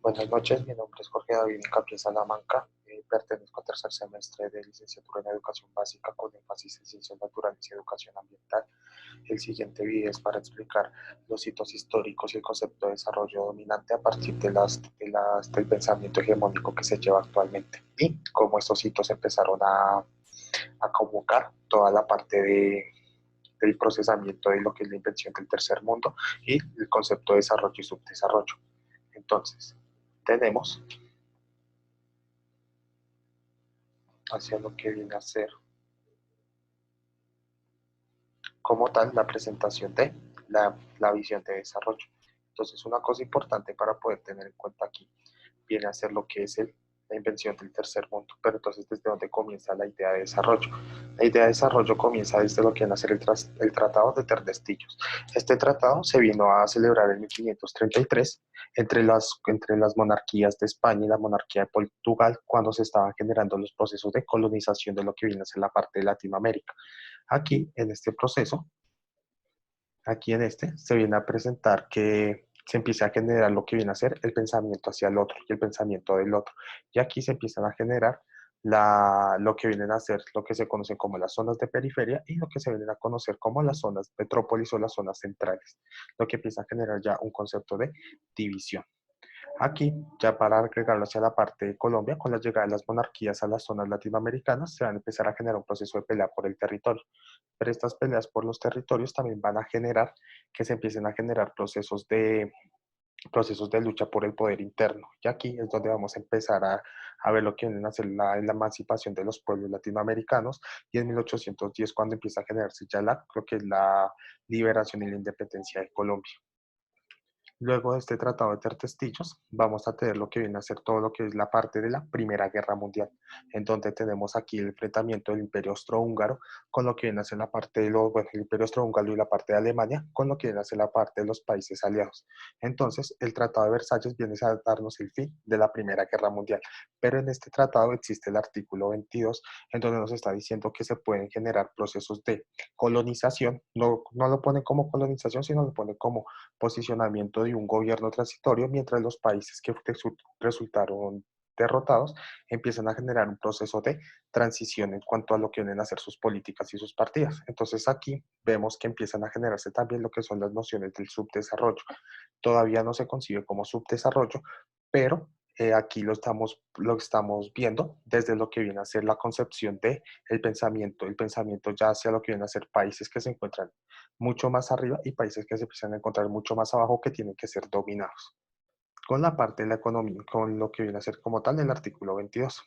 Buenas noches, mi nombre es Jorge David Incapié Salamanca, pertenezco al tercer semestre de licenciatura en Educación Básica con énfasis en Ciencias Naturales y Educación Ambiental. El siguiente video es para explicar los hitos históricos y el concepto de desarrollo dominante a partir del pensamiento hegemónico que se lleva actualmente y cómo estos hitos empezaron a convocar toda la parte del procesamiento de lo que es la invención del tercer mundo y el concepto de desarrollo y subdesarrollo. Entonces, tenemos hacia lo que viene a ser como tal la presentación de la visión de desarrollo. Entonces, una cosa importante para poder tener en cuenta aquí viene a ser lo que es la invención del tercer mundo. Pero entonces, ¿desde dónde comienza la idea de desarrollo? La idea de desarrollo comienza desde lo que viene a ser el Tratado de Tordesillas. Este tratado se vino a celebrar en 1533 entre las monarquías de España y la monarquía de Portugal cuando se estaban generando los procesos de colonización de lo que viene a ser la parte de Latinoamérica. Aquí, en este proceso, aquí en este, se viene a presentar que se empieza a generar lo que viene a ser el pensamiento hacia el otro y el pensamiento del otro. Y aquí se empiezan a generar lo que vienen a ser lo que se conocen como las zonas de periferia y lo que se vienen a conocer como las zonas metrópolis o las zonas centrales, lo que empieza a generar ya un concepto de división. Aquí, ya para agregarlo hacia la parte de Colombia, con la llegada de las monarquías a las zonas latinoamericanas, se van a empezar a generar un proceso de pelea por el territorio. Pero estas peleas por los territorios también van a generar que se empiecen a generar procesos de lucha por el poder interno. Y aquí es donde vamos a empezar a ver lo que viene a ser la emancipación de los pueblos latinoamericanos y en 1810 cuando empieza a generarse ya lo que es la liberación y la independencia de Colombia. Luego de este Tratado de Tordesillas, vamos a tener lo que viene a ser todo lo que es la parte de la Primera Guerra Mundial, en donde tenemos aquí el enfrentamiento del Imperio Austrohúngaro con lo que viene a ser la parte bueno, el Imperio Austrohúngaro y la parte de Alemania con lo que viene a ser la parte de los países aliados. Entonces, el Tratado de Versalles viene a darnos el fin de la Primera Guerra Mundial, pero en este tratado existe el artículo 22, en donde nos está diciendo que se pueden generar procesos de colonización, no lo pone como colonización, sino lo pone como posicionamiento de un gobierno transitorio, mientras los países que resultaron derrotados empiezan a generar un proceso de transición en cuanto a lo que vienen a ser sus políticas y sus partidas. Entonces aquí vemos que empiezan a generarse también lo que son las nociones del subdesarrollo. Todavía no se concibe como subdesarrollo, pero aquí lo estamos viendo desde lo que viene a ser la concepción de el pensamiento ya hacia lo que viene a ser países que se encuentran mucho más arriba y países que se empiezan a encontrar mucho más abajo que tienen que ser dominados. Con la parte de la economía, con lo que viene a ser como tal el artículo 22.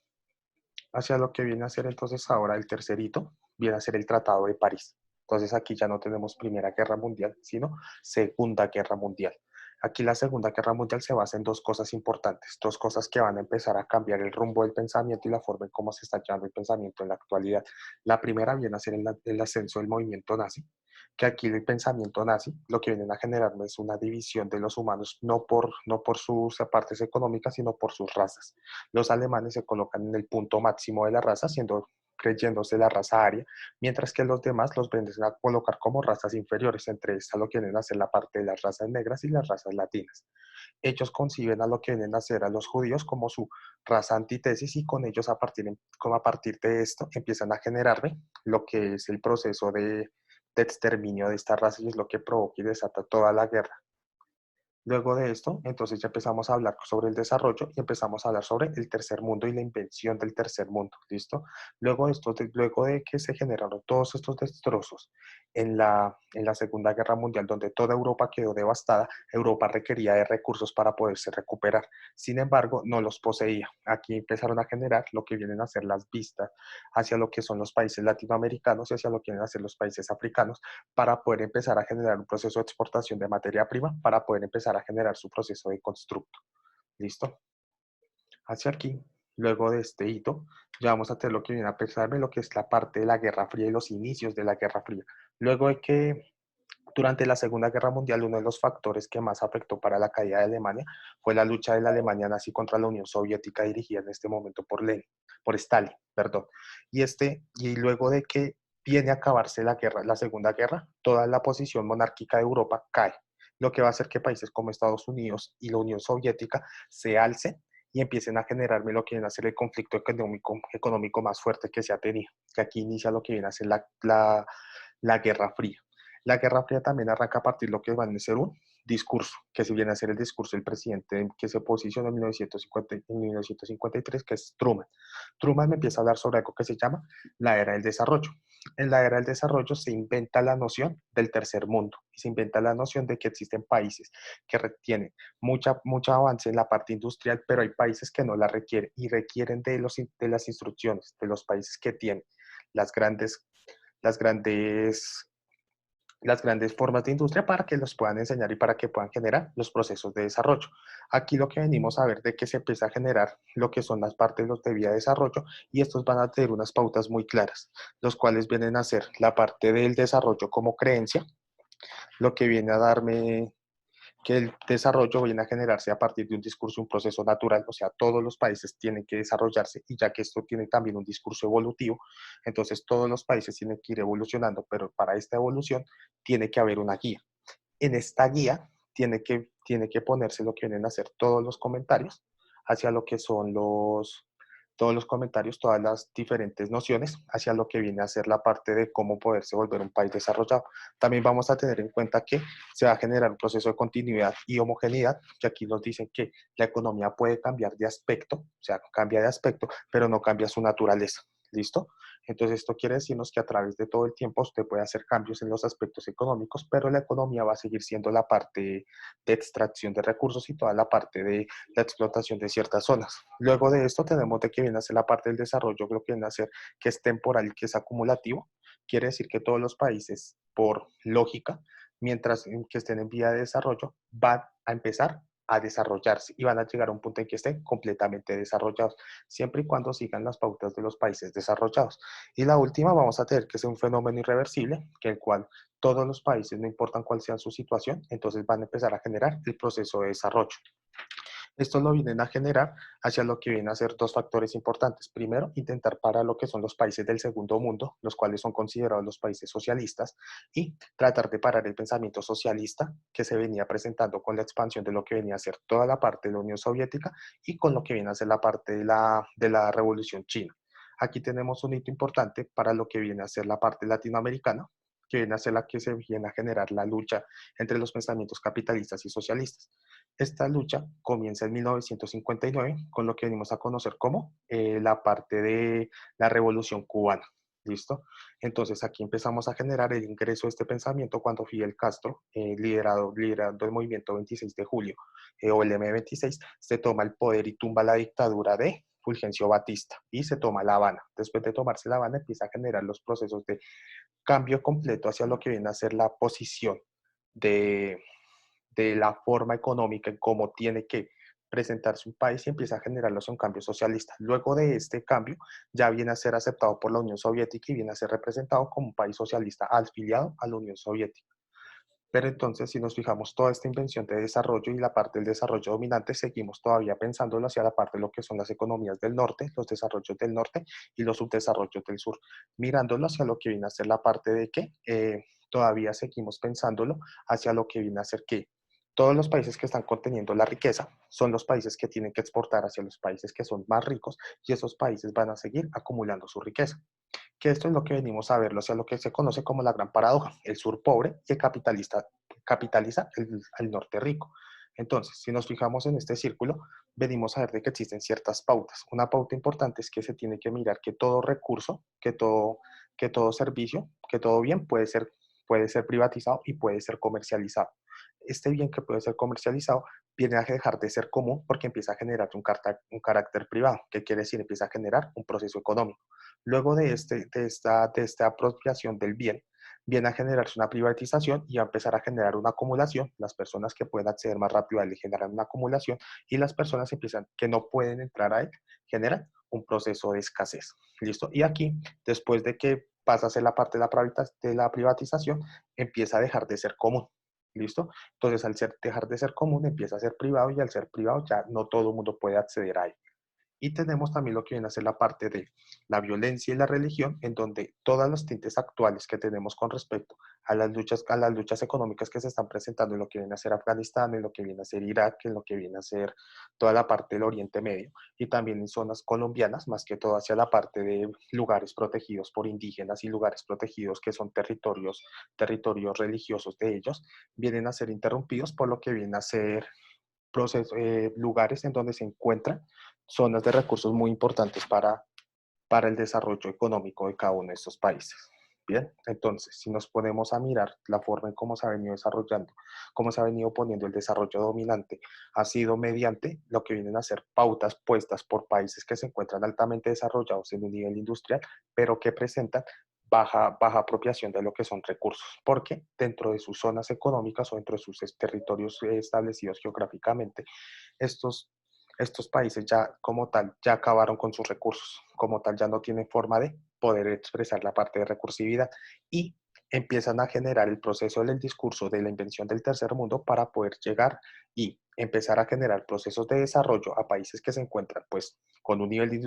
Hacia lo que viene a ser entonces ahora el tercer hito, viene a ser el Tratado de París. Entonces aquí ya no tenemos Primera Guerra Mundial, sino Segunda Guerra Mundial. Aquí la Segunda Guerra Mundial se basa en dos cosas importantes, dos cosas que van a empezar a cambiar el rumbo del pensamiento y la forma en cómo se está llevando el pensamiento en la actualidad. La primera viene a ser el ascenso del movimiento nazi, que aquí el pensamiento nazi lo que vienen a generar no es una división de los humanos, no por sus partes económicas, sino por sus razas. Los alemanes se colocan en el punto máximo de la raza, creyéndose la raza aria, mientras que los demás los venden a colocar como razas inferiores, entre estas lo que vienen a ser la parte de las razas negras y las razas latinas. Ellos conciben a lo que vienen a ser a los judíos como su raza antítesis y con ellos como a partir de esto empiezan a generarme lo que es el proceso de exterminio de esta raza y es lo que provoca y desata toda la guerra. Luego de esto, entonces ya empezamos a hablar sobre el desarrollo y empezamos a hablar sobre el tercer mundo y la invención del tercer mundo, ¿listo? Luego de que se generaron todos estos destrozos en la Segunda Guerra Mundial, donde toda Europa quedó devastada, Europa requería de recursos para poderse recuperar. Sin embargo, no los poseía. Aquí empezaron a generar lo que vienen a ser las vistas hacia lo que son los países latinoamericanos y hacia lo que vienen a ser los países africanos para poder empezar a generar un proceso de exportación de materia prima, para poder empezar a generar su proceso de constructo. ¿Listo? Hacia aquí, luego de este hito, ya vamos a tener lo que viene a pensarme lo que es la parte de la Guerra Fría y los inicios de la Guerra Fría. Luego de que durante la Segunda Guerra Mundial, uno de los factores que más afectó para la caída de Alemania fue la lucha de la Alemania nazi contra la Unión Soviética dirigida en este momento por Stalin, perdón. Y luego de que viene a acabarse la Segunda Guerra, toda la posición monárquica de Europa cae. lo que va a hacer que países como Estados Unidos y la Unión Soviética se alcen y empiecen a generarme lo que viene a ser el conflicto económico más fuerte que se ha tenido, que aquí inicia lo que viene a ser la Guerra Fría. La Guerra Fría también arranca a partir de lo que va a ser un discurso, que si viene a ser el discurso del presidente que se posicionó en 1953, que es Truman. Truman me empieza a hablar sobre algo que se llama la era del desarrollo. En la era del desarrollo se inventa la noción del tercer mundo y se inventa la noción de que existen países que tienen mucho avance en la parte industrial, pero hay países que no la requieren y requieren de las instrucciones de los países que tienen las grandes, las grandes las grandes formas de industria para que los puedan enseñar y para que puedan generar los procesos de desarrollo. Aquí lo que venimos a ver de que se empieza a generar lo que son las partes de los de vía de desarrollo y estos van a tener unas pautas muy claras, los cuales vienen a ser la parte del desarrollo como creencia, lo que viene a darme que el desarrollo viene a generarse a partir de un discurso, un proceso natural, o sea, todos los países tienen que desarrollarse y ya que esto tiene también un discurso evolutivo, entonces todos los países tienen que ir evolucionando, pero para esta evolución tiene que haber una guía. En esta guía tiene que ponerse lo que vienen a ser todos los comentarios hacia lo que son todos los comentarios, todas las diferentes nociones hacia lo que viene a ser la parte de cómo poderse volver un país desarrollado. También vamos a tener en cuenta que se va a generar un proceso de continuidad y homogeneidad, que aquí nos dicen que la economía puede cambiar de aspecto, o sea, cambia de aspecto, pero no cambia su naturaleza. ¿Listo? Entonces, esto quiere decirnos que a través de todo el tiempo usted puede hacer cambios en los aspectos económicos, pero la economía va a seguir siendo la parte de extracción de recursos y toda la parte de la explotación de ciertas zonas. Luego de esto tenemos de que viene a ser la parte del desarrollo, lo que viene a ser que es temporal y que es acumulativo. Quiere decir que todos los países, por lógica, mientras que estén en vía de desarrollo, van a empezar a desarrollarse y van a llegar a un punto en que estén completamente desarrollados, siempre y cuando sigan las pautas de los países desarrollados. Y la última vamos a tener que ser un fenómeno irreversible, que el cual todos los países, no importan cuál sea su situación, entonces van a empezar a generar el proceso de desarrollo. Esto lo vienen a generar hacia lo que vienen a ser dos factores importantes. Primero, intentar parar lo que son los países del segundo mundo, los cuales son considerados los países socialistas, y tratar de parar el pensamiento socialista que se venía presentando con la expansión de lo que venía a ser toda la parte de la Unión Soviética y con lo que viene a ser la parte de la Revolución China. Aquí tenemos un hito importante para lo que viene a ser la parte latinoamericana, que viene a ser la que se viene a generar la lucha entre los pensamientos capitalistas y socialistas. Esta lucha comienza en 1959 con lo que venimos a conocer como la parte de la Revolución Cubana. ¿Listo? Entonces aquí empezamos a generar el ingreso de este pensamiento cuando Fidel Castro, liderando el movimiento 26 de julio o el M26, se toma el poder y tumba la dictadura de Fulgencio Batista y se toma La Habana. Después de tomarse La Habana empieza a generar los procesos de cambio completo hacia lo que viene a ser la posición de, de la forma económica en cómo tiene que presentarse un país y empieza a generarlos un cambio socialista. Luego de este cambio ya viene a ser aceptado por la Unión Soviética y viene a ser representado como un país socialista afiliado a la Unión Soviética. Pero entonces, si nos fijamos, toda esta invención de desarrollo y la parte del desarrollo dominante, seguimos todavía pensándolo hacia la parte de lo que son las economías del norte, los desarrollos del norte y los subdesarrollos del sur, mirándolo hacia lo que viene a ser la parte de que todavía seguimos pensándolo hacia lo que viene a ser que todos los países que están conteniendo la riqueza son los países que tienen que exportar hacia los países que son más ricos y esos países van a seguir acumulando su riqueza, que esto es lo que venimos a verlo, o sea, lo que se conoce como la gran paradoja, el sur pobre y el capitalista capitaliza el norte rico. Entonces, si nos fijamos en este círculo, venimos a ver de que existen ciertas pautas. Una pauta importante es que se tiene que mirar que todo recurso, que todo servicio, que todo bien puede ser privatizado y puede ser comercializado. Este bien que puede ser comercializado viene a dejar de ser común porque empieza a generar un carácter privado, que quiere decir empieza a generar un proceso económico. Luego de esta apropiación del bien, viene a generarse una privatización y a empezar a generar una acumulación. Las personas que pueden acceder más rápido a él generan una acumulación y las personas empiezan que no pueden entrar a él generan un proceso de escasez. ¿Listo? Y aquí, después de que pasa a ser la parte de la privatización, empieza a dejar de ser común. ¿Listo? Entonces, dejar de ser común, empieza a ser privado y al ser privado ya no todo el mundo puede acceder a él. Y tenemos también lo que viene a ser la parte de la violencia y la religión, en donde todas los tintes actuales que tenemos con respecto a las luchas económicas que se están presentando en lo que viene a ser Afganistán, en lo que viene a ser Irak, en lo que viene a ser toda la parte del Oriente Medio y también en zonas colombianas, más que todo hacia la parte de lugares protegidos por indígenas y lugares protegidos que son territorios religiosos de ellos, vienen a ser interrumpidos por lo que viene a ser lugares en donde se encuentran zonas de recursos muy importantes para el desarrollo económico de cada uno de estos países. Bien, entonces, si nos ponemos a mirar la forma en cómo se ha venido desarrollando, cómo se ha venido poniendo el desarrollo dominante, ha sido mediante lo que vienen a ser pautas puestas por países que se encuentran altamente desarrollados en un nivel industrial, pero que presentan baja apropiación de lo que son recursos, porque dentro de sus zonas económicas o dentro de sus territorios establecidos geográficamente, estos, estos países ya como tal ya acabaron con sus recursos, como tal ya no tienen forma de poder expresar la parte de recursividad y empiezan a generar el proceso del discurso de la invención del tercer mundo para poder llegar y empezar a generar procesos de desarrollo a países que se encuentran pues con un nivel de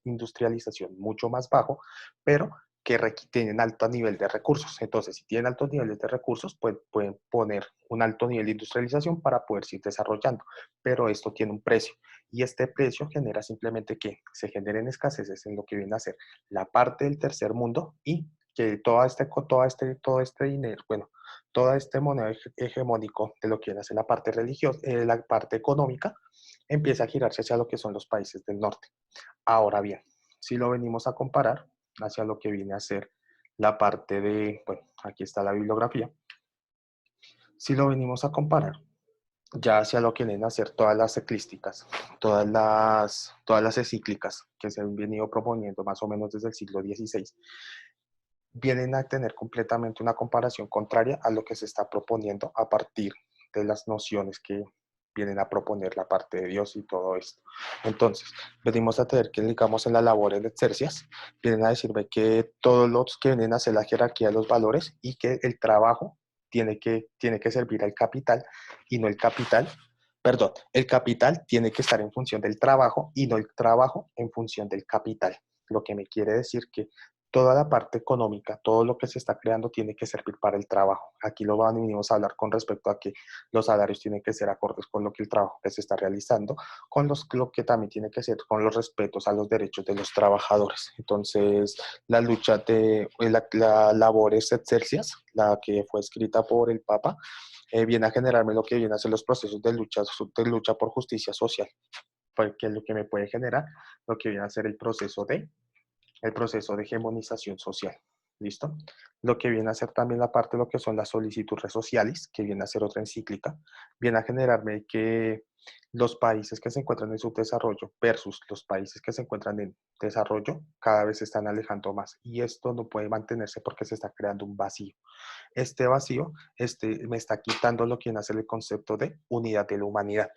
industrialización mucho más bajo, pero que tienen alto nivel de recursos. Entonces, si tienen altos niveles de recursos, pues pueden poner un alto nivel de industrialización para poder seguir desarrollando, pero esto tiene un precio y este precio genera simplemente que se generen escaseces en lo que viene a ser la parte del tercer mundo y que todo este dinero, bueno, todo este moneda hegemónico de lo que viene a ser la parte religiosa, la parte económica, empieza a girarse hacia lo que son los países del norte. Ahora bien, si lo venimos a comparar hacia lo que viene a ser la parte de, bueno, aquí está la bibliografía, si lo venimos a comparar ya hacia lo que vienen a ser todas las eclísticas, todas las encíclicas que se han venido proponiendo más o menos desde el siglo XVI, vienen a tener completamente una comparación contraria a lo que se está proponiendo a partir de las nociones que vienen a proponer la parte de Dios y todo esto. Entonces, venimos a tener que, digamos, en las labores de exercias, vienen a decirme que todos los que vienen a hacer la jerarquía de los valores y que el trabajo tiene que servir al capital y no el capital, perdón, el capital tiene que estar en función del trabajo y no el trabajo en función del capital. Lo que me quiere decir que toda la parte económica, todo lo que se está creando tiene que servir para el trabajo. Aquí lo venimos a hablar con respecto a que los salarios tienen que ser acordes con lo que el trabajo que se está realizando, lo que también tiene que ser con los respetos a los derechos de los trabajadores. Entonces, la lucha de la labores exercias, la que fue escrita por el Papa, viene a generarme lo que viene a ser los procesos de lucha por justicia social, porque es lo que me puede generar lo que viene a ser el proceso de hegemonización social. ¿Listo? Lo que viene a ser también la parte de lo que son las solicitudes sociales, que viene a ser otra encíclica, viene a generarme que los países que se encuentran en subdesarrollo versus los países que se encuentran en desarrollo cada vez se están alejando más y esto no puede mantenerse porque se está creando un vacío. Este vacío me está quitando lo que viene a ser el concepto de unidad de la humanidad.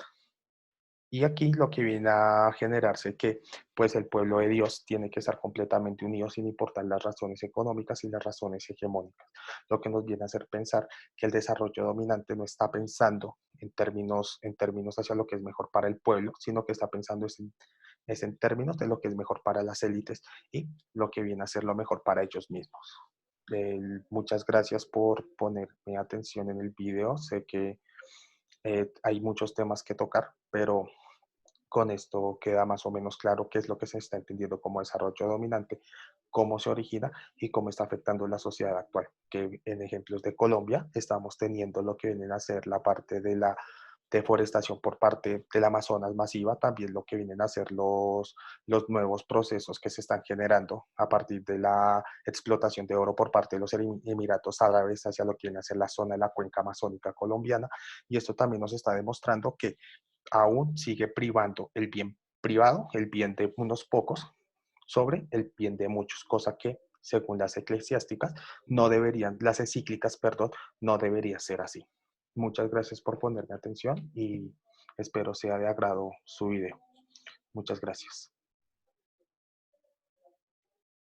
Y aquí lo que viene a generarse que pues el pueblo de Dios tiene que estar completamente unido sin importar las razones económicas y las razones hegemónicas. Lo que nos viene a hacer pensar que el desarrollo dominante no está pensando en términos hacia lo que es mejor para el pueblo, sino que está pensando es en términos de lo que es mejor para las élites y lo que viene a ser lo mejor para ellos mismos. Muchas gracias por ponerme atención en el video. Sé que hay muchos temas que tocar, pero con esto queda más o menos claro qué es lo que se está entendiendo como desarrollo dominante, cómo se origina y cómo está afectando la sociedad actual. Que en ejemplos de Colombia estamos teniendo lo que vienen a ser la parte de la deforestación por parte del Amazonas masiva, también lo que vienen a ser los nuevos procesos que se están generando a partir de la explotación de oro por parte de los Emiratos Árabes hacia lo que viene a ser la zona de la cuenca amazónica colombiana. Y esto también nos está demostrando que aún sigue privando el bien privado, el bien de unos pocos, sobre el bien de muchos, cosa que, según las eclesiásticas, no deberían, las encíclicas, perdón, no debería ser así. Muchas gracias por ponerme atención y espero sea de agrado su video. Muchas gracias.